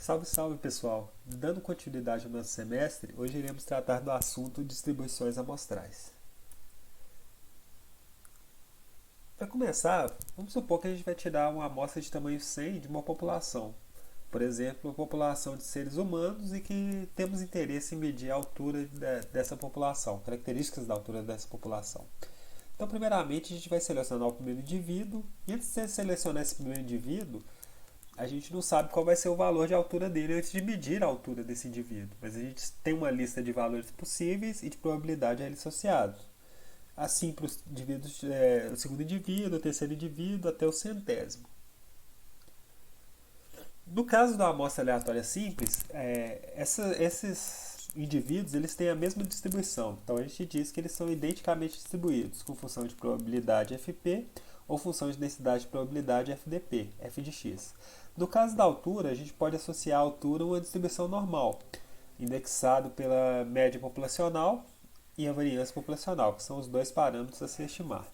Salve, salve pessoal! Dando continuidade ao nosso semestre, hoje iremos tratar do assunto distribuições amostrais. Para começar, vamos supor que a gente vai tirar uma amostra de tamanho 100 de uma população. Por exemplo, uma população de seres humanos e que temos interesse em medir a altura dessa população, características da altura dessa população. Então, primeiramente, a gente vai selecionar o primeiro indivíduo e antes de selecionar esse primeiro indivíduo, a gente não sabe qual vai ser o valor de altura dele antes de medir a altura desse indivíduo, mas a gente tem uma lista de valores possíveis e de probabilidade a eles associados. Assim para os indivíduos, o segundo indivíduo, o terceiro indivíduo, até o centésimo. No caso da amostra aleatória simples, esses indivíduos eles têm a mesma distribuição. Então a gente diz que eles são identicamente distribuídos com função de probabilidade fp ou função de densidade de probabilidade FDP, f de x. No caso da altura, a gente pode associar a altura a uma distribuição normal, indexado pela média populacional e a variância populacional, que são os dois parâmetros a se estimar.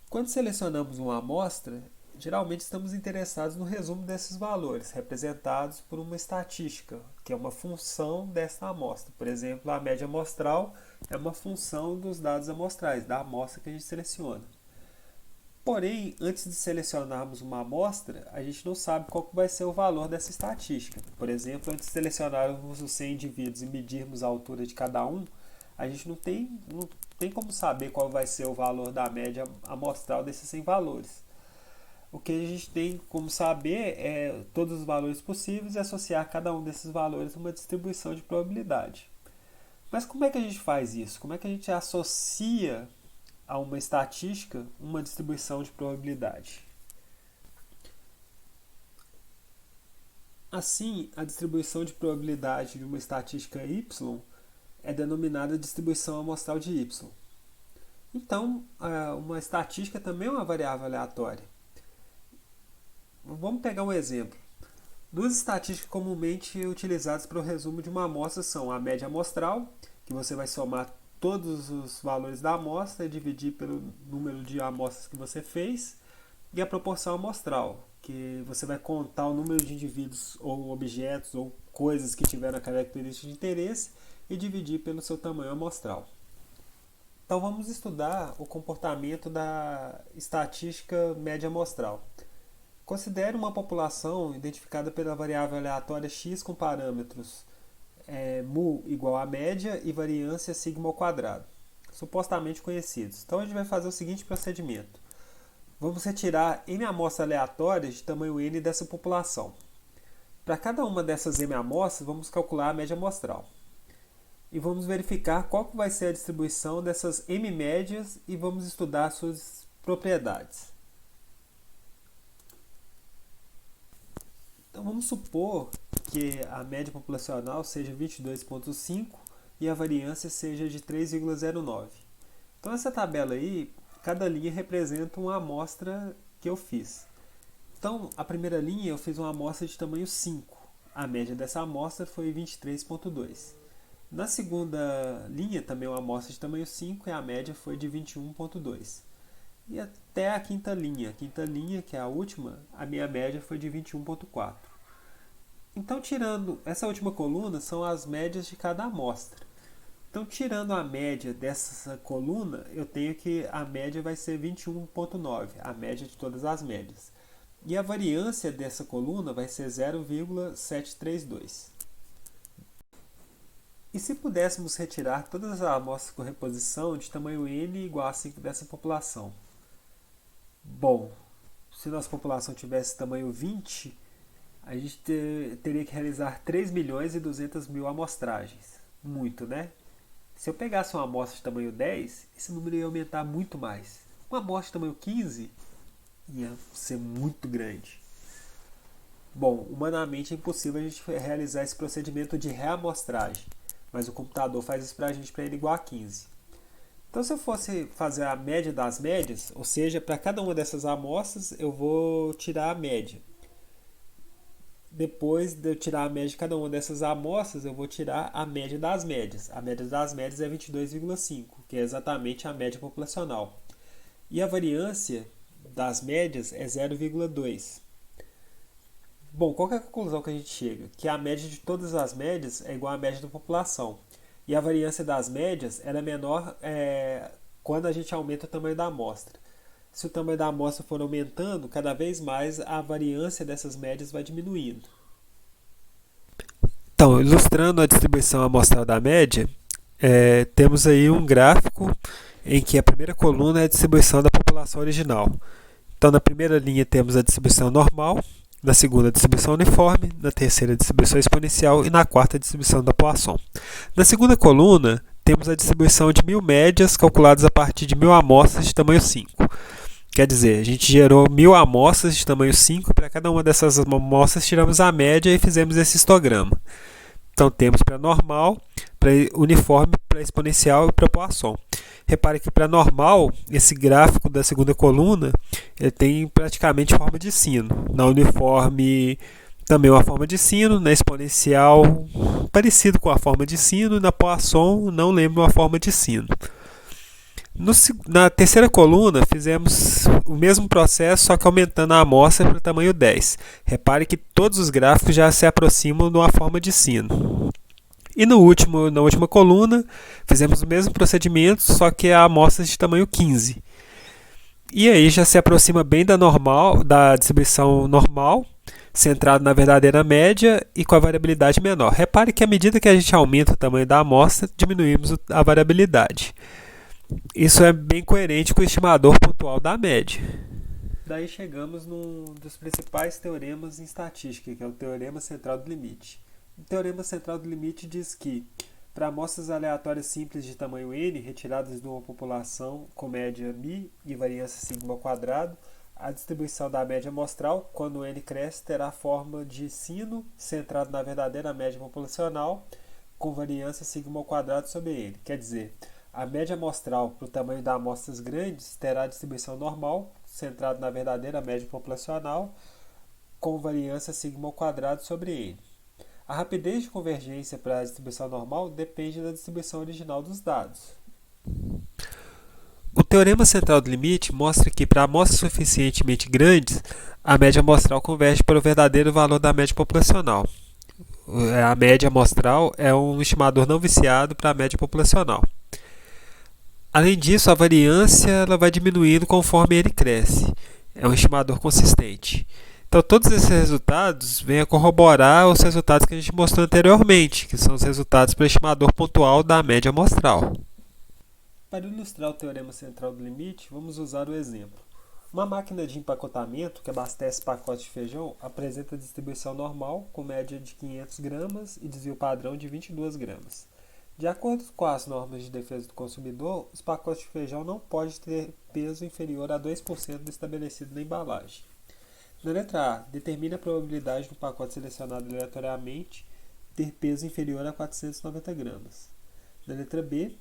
Quando selecionamos uma amostra, geralmente estamos interessados no resumo desses valores, representados por uma estatística, que é uma função dessa amostra. Por exemplo, a média amostral é uma função dos dados amostrais, da amostra que a gente seleciona. Porém, antes de selecionarmos uma amostra, a gente não sabe qual vai ser o valor dessa estatística. Por exemplo, antes de selecionarmos os 100 indivíduos e medirmos a altura de cada um, a gente não tem como saber qual vai ser o valor da média amostral desses 100 valores. O que a gente tem como saber é todos os valores possíveis e associar cada um desses valores a uma distribuição de probabilidade. Mas como é que a gente faz isso? Como é que a gente associa a uma estatística uma distribuição de probabilidade? Assim, a distribuição de probabilidade de uma estatística y é denominada distribuição amostral de y. Então, uma estatística também é uma variável aleatória. Vamos pegar um exemplo. Duas estatísticas comumente utilizadas para o resumo de uma amostra são a média amostral, que você vai somar todos os valores da amostra e dividir pelo número de amostras que você fez, e a proporção amostral, que você vai contar o número de indivíduos ou objetos ou coisas que tiveram a característica de interesse e dividir pelo seu tamanho amostral. Então vamos estudar o comportamento da estatística média amostral. Considere uma população identificada pela variável aleatória x com parâmetros mu igual a média e variância sigma ao quadrado, supostamente conhecidos. Então a gente vai fazer o seguinte procedimento. Vamos retirar n amostras aleatórias de tamanho n dessa população. Para cada uma dessas m amostras, vamos calcular a média amostral. E vamos verificar qual vai ser a distribuição dessas m médias e vamos estudar suas propriedades. Então vamos supor que a média populacional seja 22,5 e a variância seja de 3,09. Então essa tabela aí, cada linha representa uma amostra que eu fiz. Então a primeira linha eu fiz uma amostra de tamanho 5. A média dessa amostra foi 23,2. Na segunda linha também uma amostra de tamanho 5 e a média foi de 21,2. E até a quinta linha, que é a última, a minha média foi de 21,4. Então, tirando essa última coluna, são as médias de cada amostra. Então, tirando a média dessa coluna, eu tenho que a média vai ser 21,9, a média de todas as médias. E a variância dessa coluna vai ser 0,732. E se pudéssemos retirar todas as amostras com reposição de tamanho n igual a 5 dessa população? Bom, se nossa população tivesse tamanho 20, a gente teria que realizar 3 milhões e 200 mil amostragens. Muito, né? Se eu pegasse uma amostra de tamanho 10, esse número ia aumentar muito mais. Uma amostra de tamanho 15 ia ser muito grande. Bom, humanamente é impossível a gente realizar esse procedimento de reamostragem, mas o computador faz isso para a gente para ele igual a 15. Então, se eu fosse fazer a média das médias, ou seja, para cada uma dessas amostras, eu vou tirar a média. Depois de eu tirar a média de cada uma dessas amostras, eu vou tirar a média das médias. A média das médias é 22,5, que é exatamente a média populacional. E a variância das médias é 0,2. Bom, qual que é a conclusão que a gente chega? Que a média de todas as médias é igual à média da população. E a variância das médias ela é menor quando a gente aumenta o tamanho da amostra. Se o tamanho da amostra for aumentando, cada vez mais a variância dessas médias vai diminuindo. Então, ilustrando a distribuição amostral da média, temos aí um gráfico em que a primeira coluna é a distribuição da população original. Então, na primeira linha temos a distribuição normal, na segunda a distribuição uniforme, na terceira a distribuição exponencial e na quarta a distribuição da Poisson. Na segunda coluna, temos a distribuição de 1.000 médias calculadas a partir de 1.000 amostras de tamanho 5. Quer dizer, a gente gerou 1.000 amostras de tamanho 5, para cada uma dessas amostras tiramos a média e fizemos esse histograma. Então temos para normal, para uniforme, para exponencial e para Poisson. Repare que para normal, esse gráfico da segunda coluna ele tem praticamente forma de sino. Na uniforme também uma forma de sino, na exponencial parecido com a forma de sino, na Poisson não lembro uma forma de sino. Na terceira coluna, fizemos o mesmo processo, só que aumentando a amostra para o tamanho 10. Repare que todos os gráficos já se aproximam de uma forma de sino. E na última coluna, fizemos o mesmo procedimento, só que a amostra de tamanho 15. E aí já se aproxima bem da distribuição normal, centrado na verdadeira média e com a variabilidade menor. Repare que à medida que a gente aumenta o tamanho da amostra, diminuímos a variabilidade. Isso é bem coerente com o estimador pontual da média. Daí chegamos num dos principais teoremas em estatística, que é o teorema central do limite. O teorema central do limite diz que, para amostras aleatórias simples de tamanho n, retiradas de uma população com média μ e variância sigma ao quadrado, a distribuição da média amostral, quando n cresce, terá a forma de sino centrado na verdadeira média populacional, com variância sigma ao quadrado sobre n. Quer dizer, a média amostral para o tamanho de amostras grandes terá a distribuição normal, centrada na verdadeira média populacional, com variância sigma ao quadrado sobre n. A rapidez de convergência para a distribuição normal depende da distribuição original dos dados. O teorema central do limite mostra que, para amostras suficientemente grandes, a média amostral converge para o verdadeiro valor da média populacional. A média amostral é um estimador não viciado para a média populacional. Além disso, a variância ela vai diminuindo conforme ele cresce. É um estimador consistente. Então, todos esses resultados vêm a corroborar os resultados que a gente mostrou anteriormente, que são os resultados para o estimador pontual da média amostral. Para ilustrar o teorema central do limite, vamos usar o exemplo. Uma máquina de empacotamento que abastece pacotes de feijão apresenta distribuição normal, com média de 500 gramas e desvio padrão de 22 gramas. De acordo com as normas de defesa do consumidor, os pacotes de feijão não podem ter peso inferior a 2% do estabelecido na embalagem. Na letra A, determine a probabilidade do pacote selecionado aleatoriamente ter peso inferior a 490 gramas. Na letra B,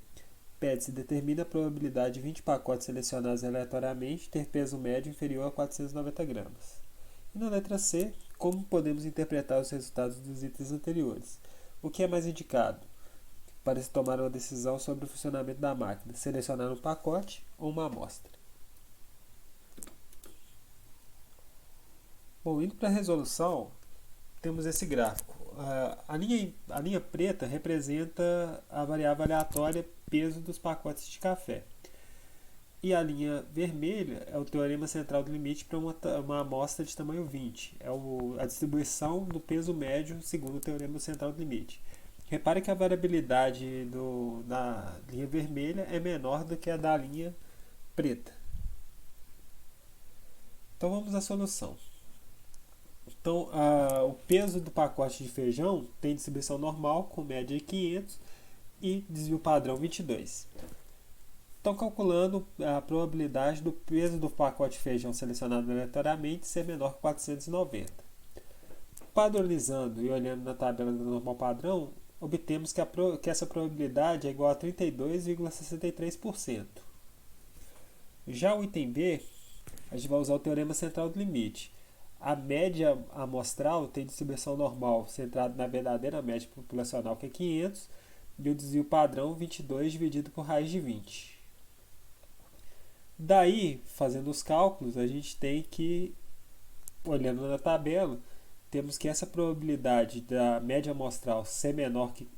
pede-se determine a probabilidade de 20 pacotes selecionados aleatoriamente ter peso médio inferior a 490 gramas. E na letra C, como podemos interpretar os resultados dos itens anteriores? O que é mais indicado para se tomar uma decisão sobre o funcionamento da máquina, selecionar um pacote ou uma amostra? Bom, indo para a resolução, temos esse gráfico. A linha preta representa a variável aleatória peso dos pacotes de café. E a linha vermelha é o teorema central do limite para uma amostra de tamanho 20. É a distribuição do peso médio segundo o teorema central do limite. Repare que a variabilidade da linha vermelha é menor do que a da linha preta. Então vamos à solução. Então, o peso do pacote de feijão tem distribuição normal, com média de 500 e desvio padrão 22. Então, calculando a probabilidade do peso do pacote de feijão selecionado aleatoriamente ser menor que 490. Padronizando e olhando na tabela do normal padrão, obtemos que essa probabilidade é igual a 32,63%. Já o item B, a gente vai usar o teorema central do limite. A média amostral tem distribuição normal centrada na verdadeira média populacional, que é 500, e o desvio padrão 22 dividido por raiz de 20. Daí, fazendo os cálculos, a gente tem que, olhando na tabela, temos que essa probabilidade da média amostral ser menor que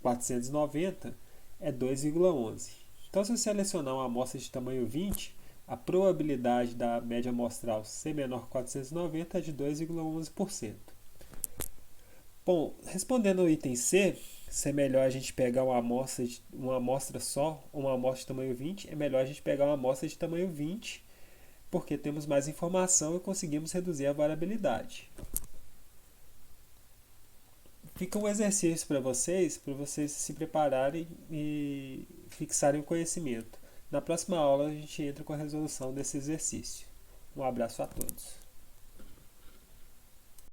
490 é 2,11. Então, se eu selecionar uma amostra de tamanho 20, a probabilidade da média amostral ser menor que 490 é de 2,11%. Bom, respondendo ao item C, se é melhor a gente pegar uma amostra só, uma amostra de tamanho 20, é melhor a gente pegar uma amostra de tamanho 20, porque temos mais informação e conseguimos reduzir a variabilidade. Fica um exercício para vocês se prepararem e fixarem o conhecimento. Na próxima aula a gente entra com a resolução desse exercício. Um abraço a todos.